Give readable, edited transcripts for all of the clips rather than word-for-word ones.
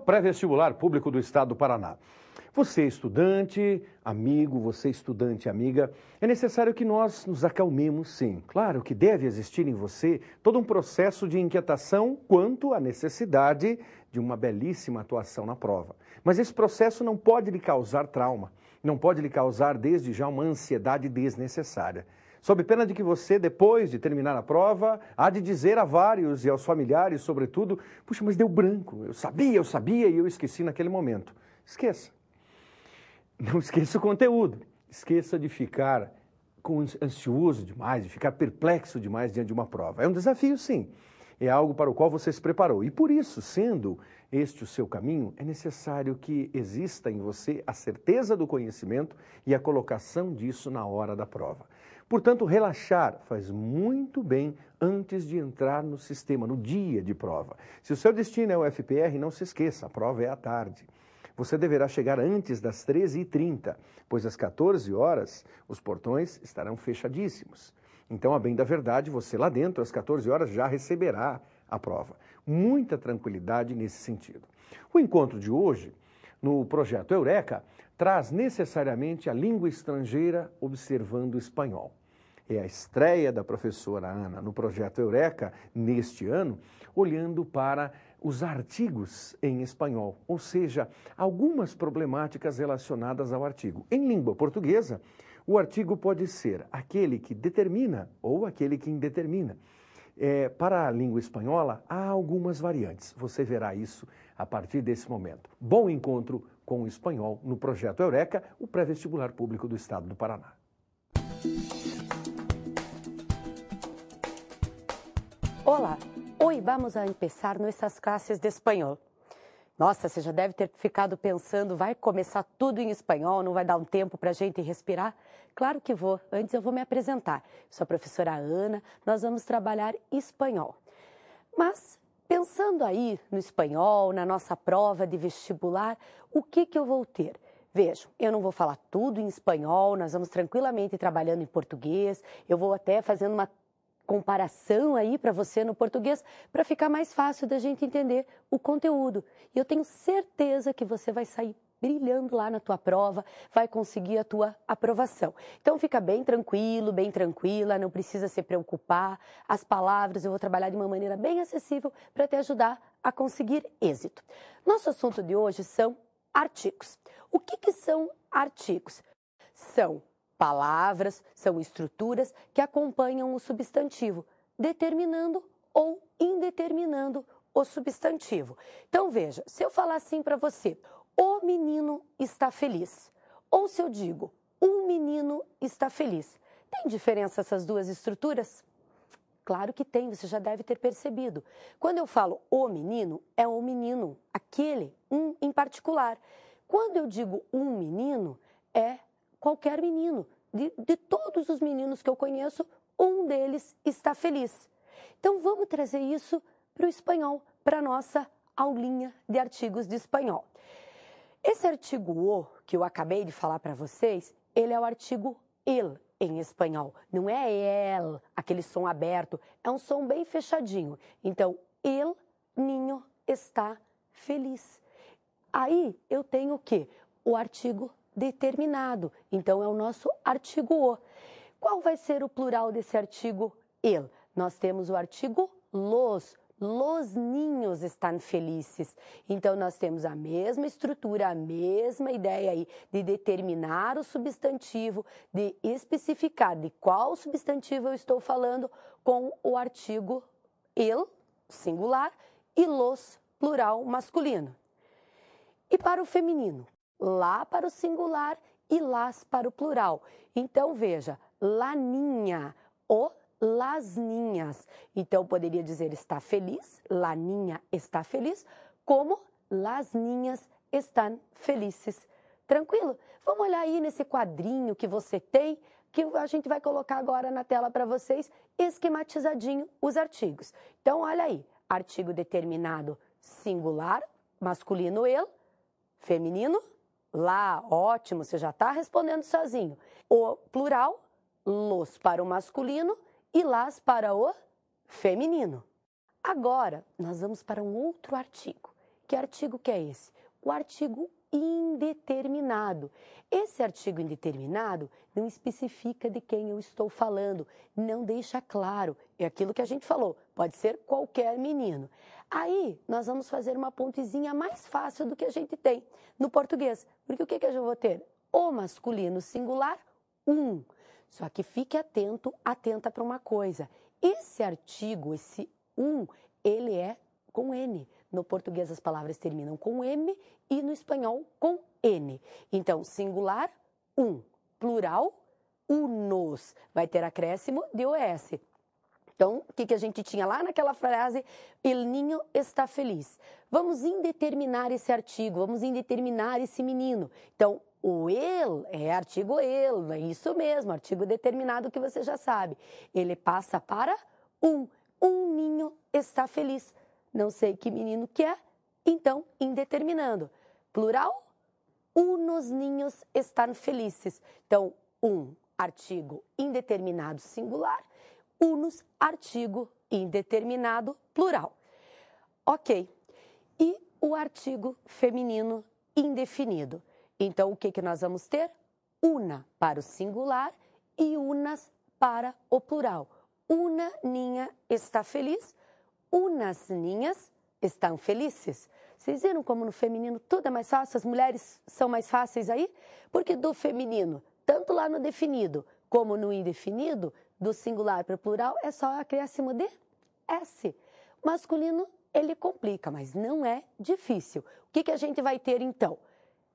Pré-Vestibular Público do Estado do Paraná. Você, estudante, amigo, você, estudante, amiga, é necessário que nós nos acalmemos, sim. Claro que deve existir em você todo um processo de inquietação quanto à necessidade de uma belíssima atuação na prova. Mas esse processo não pode lhe causar trauma, não pode lhe causar desde já uma ansiedade desnecessária. Sob pena de que você, depois de terminar a prova, há de dizer a vários e aos familiares, sobretudo, puxa, mas deu branco, eu sabia e eu esqueci naquele momento. Esqueça. Não esqueça o conteúdo. Esqueça de ficar ansioso demais, de ficar perplexo demais diante de uma prova. É um desafio, sim. É algo para o qual você se preparou. E por isso, sendo este o seu caminho, é necessário que exista em você a certeza do conhecimento e a colocação disso na hora da prova. Portanto, relaxar faz muito bem antes de entrar no sistema, no dia de prova. Se o seu destino é o FPR, não se esqueça, a prova é à tarde. Você deverá chegar antes das 13h30, pois às 14 horas os portões estarão fechadíssimos. Então, a bem da verdade, você lá dentro, às 14 horas, já receberá a prova. Muita tranquilidade nesse sentido. O encontro de hoje, no projeto Eureka, traz necessariamente a língua estrangeira observando o espanhol. É a estreia da professora Ana no projeto Eureka, neste ano, olhando para os artigos em espanhol, ou seja, algumas problemáticas relacionadas ao artigo. Em língua portuguesa, o artigo pode ser aquele que determina ou aquele que indetermina. Para a língua espanhola, há algumas variantes. Você verá isso a partir desse momento. Bom encontro com o espanhol no projeto Eureka, o pré-vestibular público do Estado do Paraná. Olá, hoje vamos a empezar nossas classes de espanhol. Nossa, você já deve ter ficado pensando, vai começar tudo em espanhol, não vai dar um tempo para a gente respirar? Claro que vou, antes eu vou me apresentar. Sou a professora Ana, nós vamos trabalhar espanhol. Mas, pensando aí no espanhol, na nossa prova de vestibular, o que eu vou ter? Vejam, eu não vou falar tudo em espanhol, nós vamos tranquilamente trabalhando em português, eu vou até fazendo uma comparação aí para você no português, para ficar mais fácil da gente entender o conteúdo. E eu tenho certeza que você vai sair brilhando lá na tua prova, vai conseguir a tua aprovação. Então fica bem tranquilo, bem tranquila, não precisa se preocupar. As palavras eu vou trabalhar de uma maneira bem acessível para te ajudar a conseguir êxito. Nosso assunto de hoje são artigos. O que são artigos? São palavras, são estruturas que acompanham o substantivo, determinando ou indeterminando o substantivo. Então veja, se eu falar assim para você, o menino está feliz, ou se eu digo, um menino está feliz, tem diferença essas duas estruturas? Claro que tem, você já deve ter percebido. Quando eu falo o menino, é o menino, aquele, um em particular. Quando eu digo um menino, é qualquer menino. De todos os meninos que eu conheço, um deles está feliz. Então, vamos trazer isso para o espanhol, para a nossa aulinha de artigos de espanhol. Esse artigo o, que eu acabei de falar para vocês, ele é o artigo el em espanhol. Não é el, aquele som aberto, é um som bem fechadinho. Então, el niño está feliz. Aí, eu tenho o quê? O artigo determinado. Então, é o nosso artigo o. Qual vai ser o plural desse artigo el? Nós temos o artigo los. Los niños están felices. Então, nós temos a mesma estrutura, a mesma ideia aí de determinar o substantivo, de especificar de qual substantivo eu estou falando com o artigo el, singular, e los, plural masculino. E para o feminino? Lá para o singular e las para o plural. Então, veja, la niña, o las niñas. Então, poderia dizer está feliz, la niña está feliz, como las niñas están felices. Tranquilo? Vamos olhar aí nesse quadrinho que você tem, que a gente vai colocar agora na tela para vocês, esquematizadinho os artigos. Então, olha aí, artigo determinado singular, masculino el, feminino, lá, ótimo, você já está respondendo sozinho. O plural, los para o masculino e las para o feminino. Agora, nós vamos para um outro artigo. Que artigo que é esse? O artigo indeterminado. Esse artigo indeterminado não especifica de quem eu estou falando, não deixa claro. É aquilo que a gente falou, pode ser qualquer menino. Aí, nós vamos fazer uma pontezinha mais fácil do que a gente tem no português. Porque o que eu vou ter? O masculino singular, um. Só que fique atento, atenta para uma coisa. Esse artigo, esse um, ele é com N. No português as palavras terminam com M e no espanhol com N. Então, singular, um. Plural, unos. Vai ter acréscimo de OS. Então, o que a gente tinha lá naquela frase? El niño está feliz. Vamos indeterminar esse artigo, vamos indeterminar esse menino. Então, o el é artigo el, é isso mesmo, artigo determinado que você já sabe. Ele passa para um. Um ninho está feliz. Não sei que menino que é, então, indeterminando. Plural, unos niños están felices. Então, um, artigo indeterminado singular, unos, artigo indeterminado plural. Ok. E o artigo feminino indefinido. Então, o que nós vamos ter? Una para o singular e unas para o plural. Una niña está feliz, unas niñas estão felizes. Vocês viram como no feminino tudo é mais fácil? As mulheres são mais fáceis aí? Porque do feminino, tanto lá no definido como no indefinido, do singular para o plural, é só acréscimo de S. Masculino, ele complica, mas não é difícil. O que a gente vai ter então?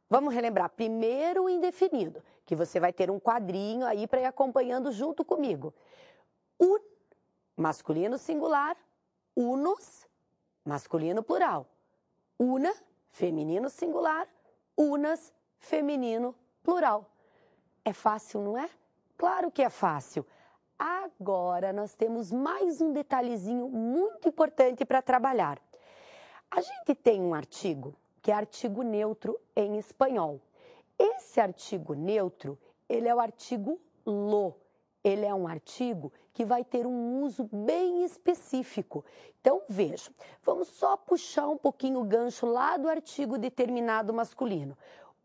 Vamos relembrar primeiro o indefinido, que você vai ter um quadrinho aí para ir acompanhando junto comigo. Un, masculino singular, unos, masculino plural. Una, feminino singular, unas, feminino plural. É fácil, não é? Claro que é fácil. Agora nós temos mais um detalhezinho muito importante para trabalhar. A gente tem um artigo que é artigo neutro em espanhol. Esse artigo neutro, ele é o artigo lo. Ele é um artigo que vai ter um uso bem específico. Então, veja, vamos só puxar um pouquinho o gancho lá do artigo determinado masculino.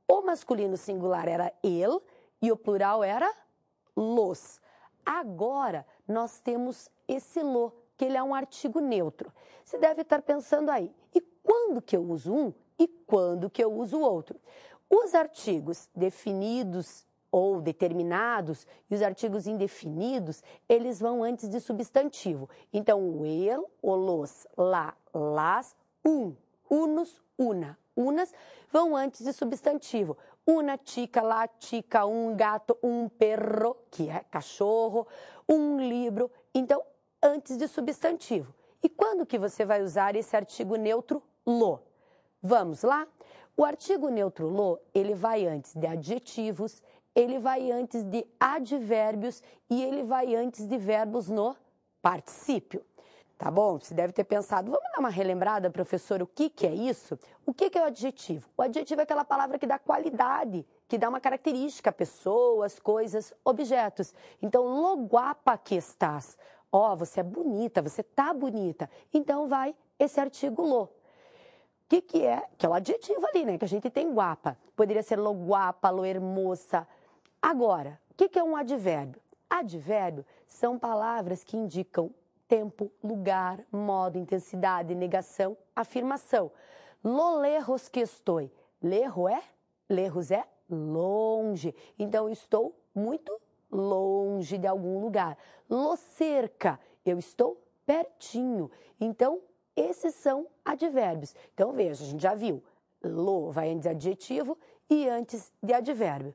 O masculino singular era el e o plural era los. Agora, nós temos esse lo, que ele é um artigo neutro. Você deve estar pensando aí, e quando que eu uso um e quando que eu uso o outro? Os artigos definidos ou determinados e os artigos indefinidos, eles vão antes de substantivo. Então, o el, o los, la, las, un, unos, una, unas, vão antes de substantivo. Una chica, la chica, um gato, um perro, que é cachorro, um livro. Então, antes de substantivo. E quando que você vai usar esse artigo neutro lo? Vamos lá? O artigo neutro lo, ele vai antes de adjetivos, ele vai antes de advérbios e ele vai antes de verbos no particípio. Tá bom? Você deve ter pensado, vamos dar uma relembrada, professor, o que é isso? O que é o adjetivo? O adjetivo é aquela palavra que dá qualidade, que dá uma característica a pessoas, coisas, objetos. Então, lo guapa que estás. Ó, você é bonita, você tá bonita. Então, vai esse artigo lo. O que é? Que é o adjetivo ali, né? Que a gente tem guapa. Poderia ser lo guapa, lo hermosa. Agora, o que é um advérbio? Advérbio são palavras que indicam tempo, lugar, modo, intensidade, negação, afirmação. Lo lejos que estou. Lejos é longe. Então, eu estou muito longe de algum lugar. Lo cerca, eu estou pertinho. Então, esses são advérbios. Então, veja, a gente já viu. Lo vai antes de adjetivo e antes de advérbio.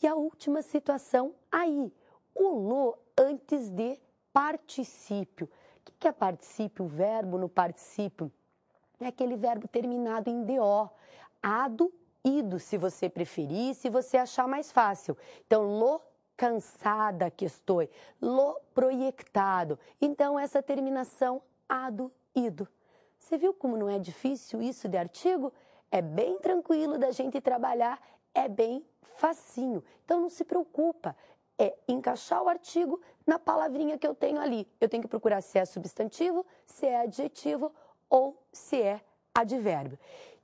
E a última situação aí. O lo antes de particípio. O que é particípio? O verbo no particípio é aquele verbo terminado em do. Ado, ido, se você preferir, se você achar mais fácil. Então, lo cansada que estou, lo proyectado. Então, essa terminação ado, ido. Você viu como não é difícil isso de artigo? É bem tranquilo da gente trabalhar, é bem facinho. Então, não se preocupa. É encaixar o artigo na palavrinha que eu tenho ali. Eu tenho que procurar se é substantivo, se é adjetivo ou se é advérbio.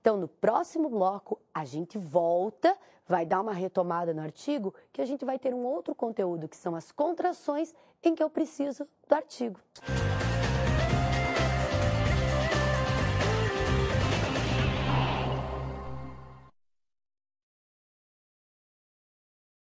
Então, no próximo bloco, a gente volta, vai dar uma retomada no artigo, que a gente vai ter um outro conteúdo, que são as contrações em que eu preciso do artigo.